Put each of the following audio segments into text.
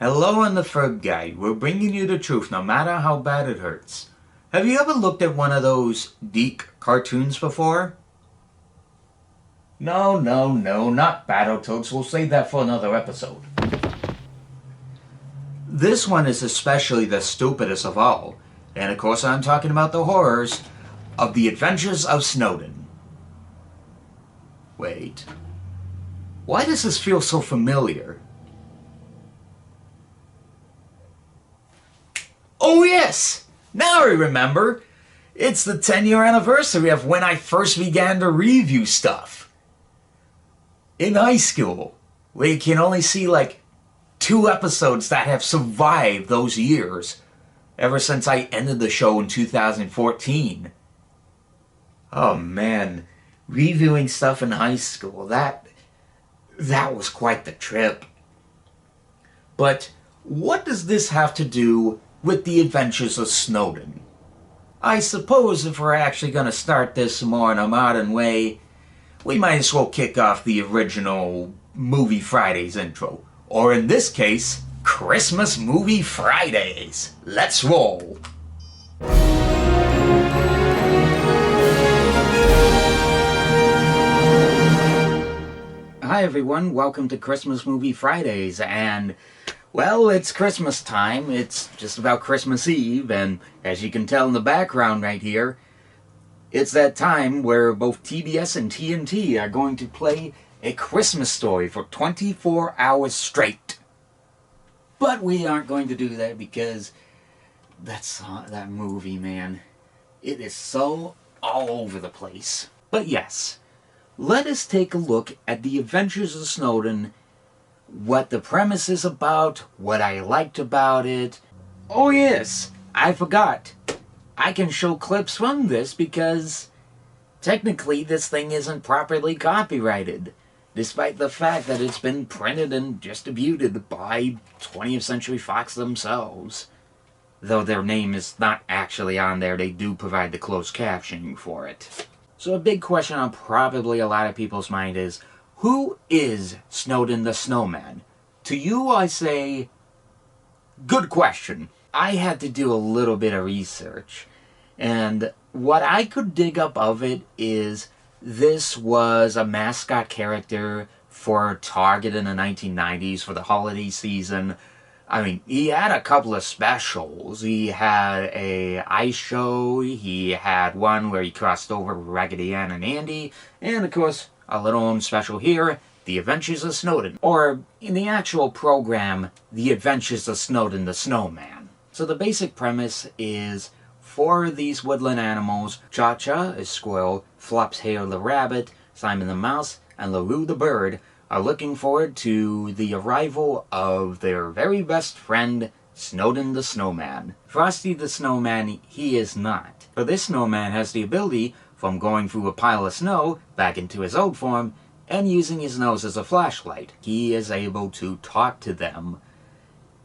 Hello, I'm the Ferg Guy. We're bringing you the truth, no matter how bad it hurts. Have you ever looked at one of those Deke cartoons before? No, not Battletoads. We'll save that for another episode. This one is especially the stupidest of all. And of course I'm talking about the horrors of the adventures of Snowden. Wait. Why does this feel so familiar? Oh yes! Now I remember! It's the 10-year anniversary of when I first began to review stuff. In high school, where you can only see like 2 episodes that have survived those years, ever since I ended the show in 2014. Oh man, reviewing stuff in high school, that was quite the trip. But what does this have to do with the adventures of Snowden? I suppose if we're actually going to start this more in a modern way, we might as well kick off the original Movie Fridays intro. Or in this case, Christmas Movie Fridays. Let's roll! Hi everyone, welcome to Christmas Movie Fridays, and well, it's Christmas time. It's just about Christmas Eve, and as you can tell in the background right here, it's that time where both TBS and TNT are going to play A Christmas Story for 24 hours straight. But we aren't going to do that because that movie, man, it is so all over the place. But yes, let us take a look at the adventures of Snowden, what the premise is about, what I liked about it. Oh yes, I forgot. I can show clips from this because technically this thing isn't properly copyrighted, despite the fact that it's been printed and distributed by 20th Century Fox themselves. Though their name is not actually on there, they do provide the closed captioning for it. So a big question on probably a lot of people's mind is, who is Snowden the Snowman? To you I say, good question. I had to do a little bit of research, and what I could dig up of it is this was a mascot character for Target in the 1990s for the holiday season. I mean, he had a couple of specials. He had a ice show, he had one where he crossed over with Raggedy Ann and Andy, and of course, a little known special here, The Adventures of Snowden. Or, in the actual program, The Adventures of Snowden the Snowman. So the basic premise is, for these woodland animals, Cha-Cha, a squirrel, Flops-Hare the rabbit, Simon the mouse, and LaRue the bird, are looking forward to the arrival of their very best friend, Snowden the Snowman. Frosty the Snowman, he is not. For this snowman has the ability, from going through a pile of snow back into his old form, and using his nose as a flashlight, he is able to talk to them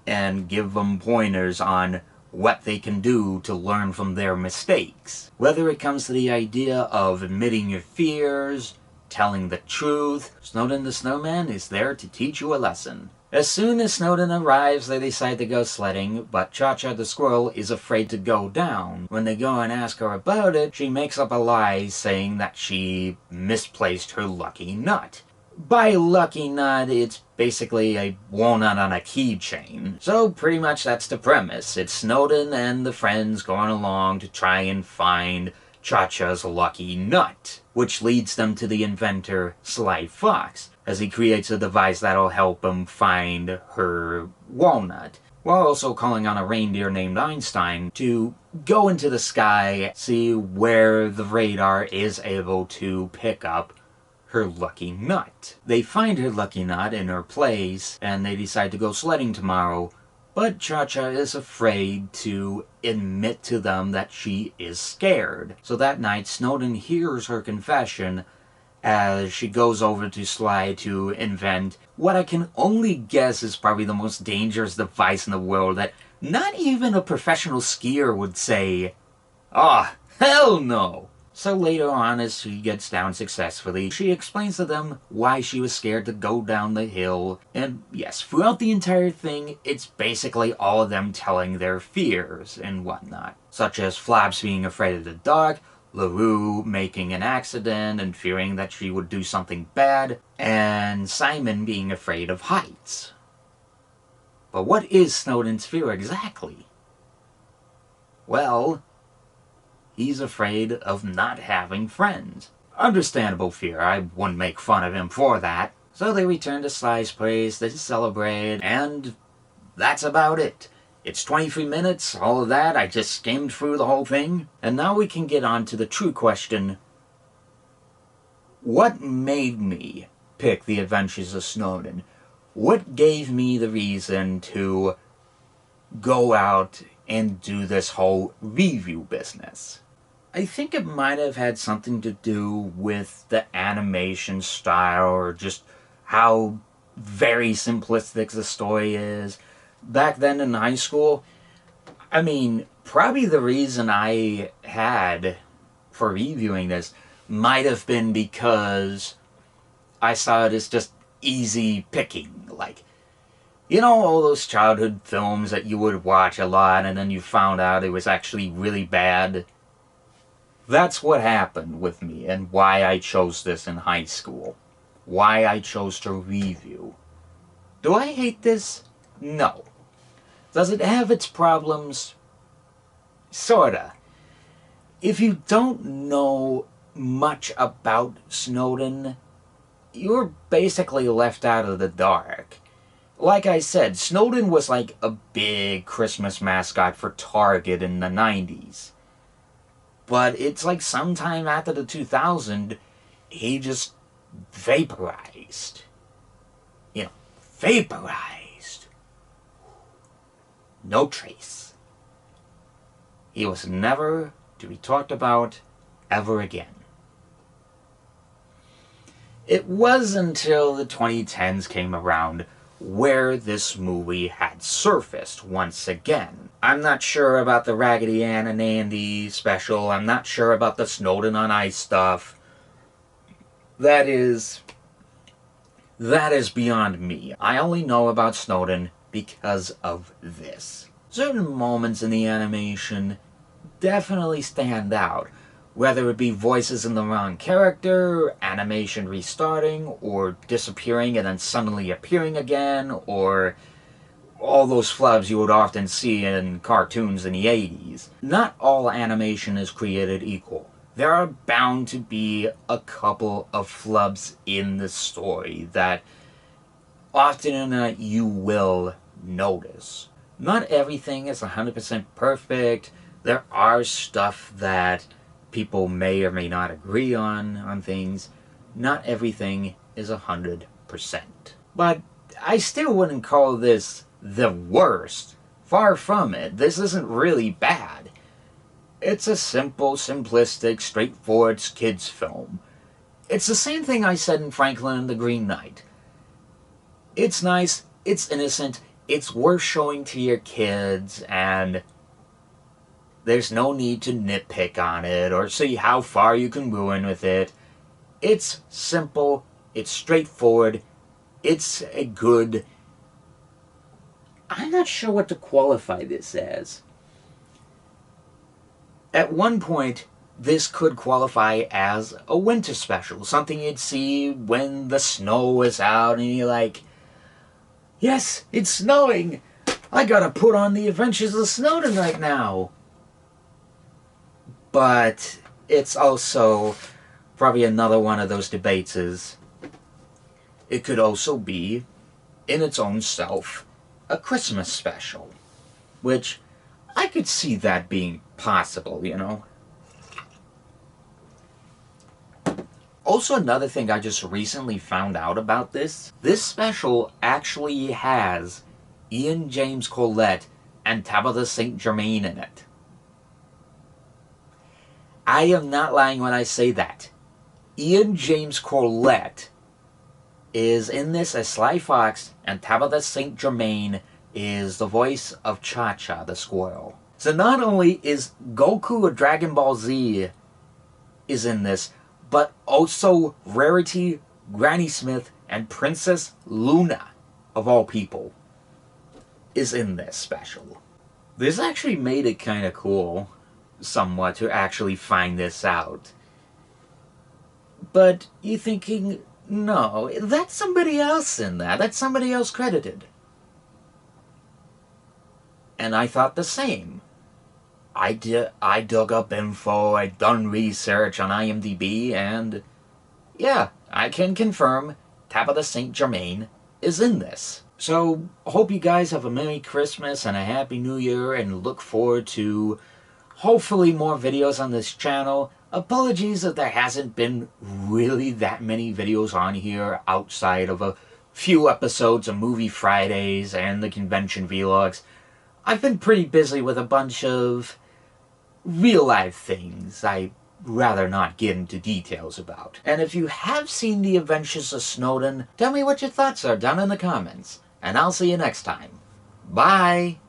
and give them pointers on what they can do to learn from their mistakes. Whether it comes to the idea of admitting your fears, telling the truth, Snowden the Snowman is there to teach you a lesson. As soon as Snowden arrives, they decide to go sledding, but Cha-Cha the squirrel is afraid to go down. When they go and ask her about it, she makes up a lie saying that she misplaced her lucky nut. By lucky nut, it's basically a walnut on a keychain. So pretty much that's the premise. It's Snowden and the friends going along to try and find Cha-Cha's lucky nut, which leads them to the inventor Sly Fox, as he creates a device that'll help him find her walnut, while also calling on a reindeer named Einstein to go into the sky, see where the radar is able to pick up her lucky nut. They find her lucky nut in her place, and they decide to go sledding tomorrow, but Cha-Cha is afraid to admit to them that she is scared. So that night, Snowden hears her confession as she goes over to Sly to invent what I can only guess is probably the most dangerous device in the world that not even a professional skier would say, "Ah, hell no!" So later on, as she gets down successfully, she explains to them why she was scared to go down the hill. And yes, throughout the entire thing, it's basically all of them telling their fears and whatnot. Such as Flaps being afraid of the dark, LaRue making an accident and fearing that she would do something bad, and Simon being afraid of heights. But what is Snowden's fear exactly? Well, he's afraid of not having friends. Understandable fear, I wouldn't make fun of him for that. So they return to Sly's place, they celebrate, and that's about it. It's 23 minutes, all of that, I just skimmed through the whole thing. And now we can get on to the true question. What made me pick The Adventures of Snowden? What gave me the reason to go out and do this whole review business? I think it might have had something to do with the animation style, or just how very simplistic the story is. Back then in high school, I mean, probably the reason I had for reviewing this might have been because I saw it as just easy picking. Like, you know, all those childhood films that you would watch a lot and then you found out it was actually really bad? That's what happened with me and why I chose this in high school. Why I chose to review. Do I hate this? No. Does it have its problems? Sorta. If you don't know much about Snowden, you're basically left out of the dark. Like I said, Snowden was like a big Christmas mascot for Target in the 90s. But it's like sometime after the 2000, he just vaporized. You know, vaporized. No trace. He was never to be talked about ever again. It was until the 2010s came around where this movie had surfaced once again. I'm not sure about the Raggedy Ann and Andy special. I'm not sure about the Snowden on Ice stuff. That is beyond me. I only know about Snowden because of this. Certain moments in the animation definitely stand out, whether it be voices in the wrong character, animation restarting, or disappearing and then suddenly appearing again, or all those flubs you would often see in cartoons in the 80s. Not all animation is created equal. There are bound to be a couple of flubs in the story that often you will notice. Not everything is 100% perfect. There are stuff that people may or may not agree on things. Not everything is 100%. But I still wouldn't call this the worst. Far from it. This isn't really bad. It's a simple, simplistic, straightforward kids film. It's the same thing I said in Franklin and the Green Knight. It's nice, it's innocent, it's worth showing to your kids, and there's no need to nitpick on it or see how far you can ruin with it. It's simple, it's straightforward, it's a good... I'm not sure what to qualify this as. At one point, this could qualify as a winter special. Something you'd see when the snow is out and you're like, yes, it's snowing! I gotta put on The Adventures of Snowden right now! But it's also probably another one of those debates is, it could also be, in its own self, a Christmas special. Which, I could see that being possible, you know. Also, another thing I just recently found out about this special actually has Ian James Colette and Tabitha St. Germain in it. I am not lying when I say that. Ian James Colette is in this as Sly Fox, and Tabitha St. Germain is the voice of Cha-Cha the squirrel. So not only is Goku of Dragon Ball Z is in this, but also Rarity, Granny Smith, and Princess Luna, of all people, is in this special. This actually made it kind of cool, somewhat, to actually find this out. But you're thinking, no, that's somebody else in that. That's somebody else credited. And I thought the same. I dug up info, I done research on IMDb, and yeah, I can confirm Tabitha St. Germain is in this. So, hope you guys have a Merry Christmas and a Happy New Year, and look forward to hopefully more videos on this channel. Apologies that there hasn't been really that many videos on here outside of a few episodes of Movie Fridays and the convention vlogs. I've been pretty busy with a bunch of real-life things I'd rather not get into details about. And if you have seen The Adventures of Snowden, tell me what your thoughts are down in the comments. And I'll see you next time. Bye!